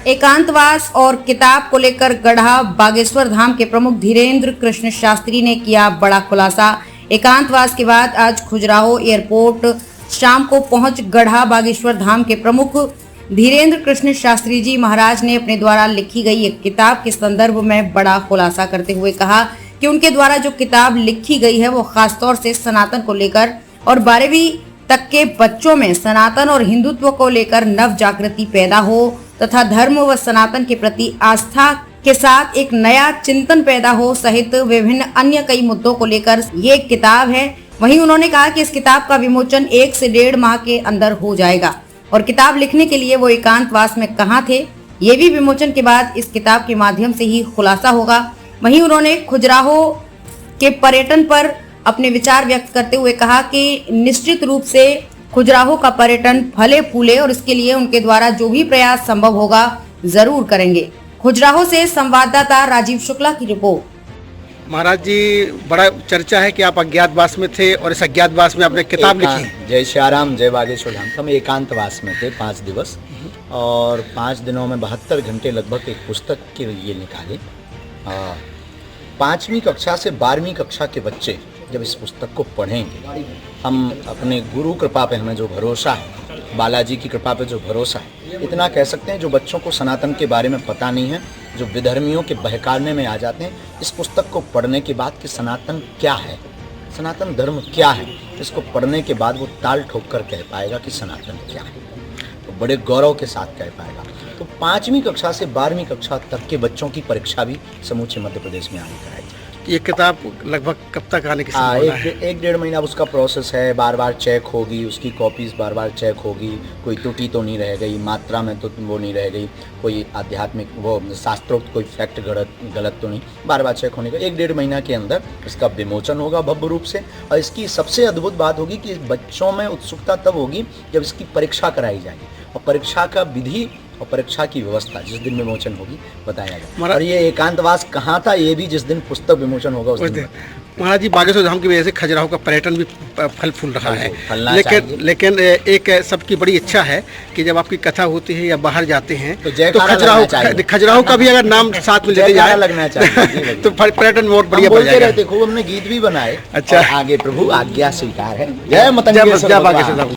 एकांतवास और किताब को लेकर गढ़ा बागेश्वर धाम के प्रमुख धीरेन्द्र कृष्ण शास्त्री ने किया बड़ा खुलासा। एकांतवास के बाद आज खजुराहो एयरपोर्ट शाम को पहुंच गढ़ा बागेश्वर धाम के प्रमुख धीरेन्द्र कृष्ण शास्त्री जी महाराज ने अपने द्वारा लिखी गई एक किताब के संदर्भ में बड़ा खुलासा करते हुए कहा कि उनके द्वारा जो किताब लिखी गई है वो खासतौर से सनातन को लेकर और 12वीं तक के बच्चों में सनातन और हिंदुत्व को लेकर नव जागृति पैदा हो तथा धर्म व सनातन के प्रति आस्था के साथ एक नया चिंतन पैदा हो सहित विभिन्न अन्य कई मुद्दों को लेकर ये किताब है। वहीं उन्होंने कहा कि इस किताब का विमोचन 1 से 1.5 माह के अंदर हो जाएगा और किताब लिखने के लिए वो एकांतवास में कहाँ थे ये भी विमोचन के बाद इस किताब के माध्यम से ही खुलासा होगा। वहीं उन्होंने खजुराहो के पर्यटन पर अपने विचार व्यक्त करते हुए कहा कि निश्चित रूप से खजुराहो का पर्यटन फले फूले और इसके लिए उनके द्वारा जो भी प्रयास संभव होगा जरूर करेंगे। खजुराहो से संवाददाता राजीव शुक्ला की रिपोर्ट। महाराज जी, बड़ा चर्चा है कि आप अज्ञातवास में थे और इस अज्ञातवास में आपने किताब लिखी। जय श्याराम, जय बागेश्वर धाम। हम एकांतवास में थे 5 दिवस और 5 दिनों में 72 घंटे लगभग एक पुस्तक के लिए निकाले। 5वीं कक्षा से 12वीं कक्षा के बच्चे जब इस पुस्तक को पढ़ेंगे, हम अपने गुरु कृपा पे हमें जो भरोसा है, बालाजी की कृपा पे जो भरोसा है, इतना कह सकते हैं जो बच्चों को सनातन के बारे में पता नहीं है, जो विधर्मियों के बहकाने में आ जाते हैं, इस पुस्तक को पढ़ने के बाद कि सनातन क्या है, सनातन धर्म क्या है, इसको पढ़ने के बाद वो ताल ठोक कर कह पाएगा कि सनातन क्या है, तो बड़े गौरव के साथ कह पाएगा। तो 5वीं कक्षा से 12वीं कक्षा तक के बच्चों की परीक्षा भी समूचे मध्य प्रदेश में आनी कराई जाए। ये किताब लगभग कब तक आने की संभावना है? 1-1.5 महीना उसका प्रोसेस है। बार बार चेक होगी, उसकी कॉपीज़ बार बार चेक होगी, कोई त्रुटि तो नहीं रह गई, मात्रा में तो वो नहीं रह गई, कोई आध्यात्मिक वो शास्त्रोक्त कोई फैक्ट गलत तो नहीं, बार बार चेक होने का 1-1.5 महीना के अंदर इसका विमोचन होगा भव्य रूप से। और इसकी सबसे अद्भुत बात होगी कि बच्चों में उत्सुकता तब होगी जब इसकी परीक्षा कराई जाएगी और परीक्षा का विधि और परीक्षा की व्यवस्था जिस दिन विमोचन होगी बताया जाएगा। और ये एकांतवास कहाँ था ये भी जिस दिन पुस्तक विमोचन होगा उस दिन। महाराज जी, बागेश्वर धाम की वजह से खजुराहो का पर्यटन भी फल फूल रहा है, लेकिन एक सबकी बड़ी इच्छा है कि जब आपकी कथा होती है या बाहर जाते हैं तो खजुराहो का भी अगर नाम साथ में लेते जाए लगना चाहिए तो पर्यटन बहुत बढ़िया बढ़ जाएगा। खूब हमने गीत भी बनाए। अच्छा, आगे प्रभु आज्ञा स्वीकार है। जय माता।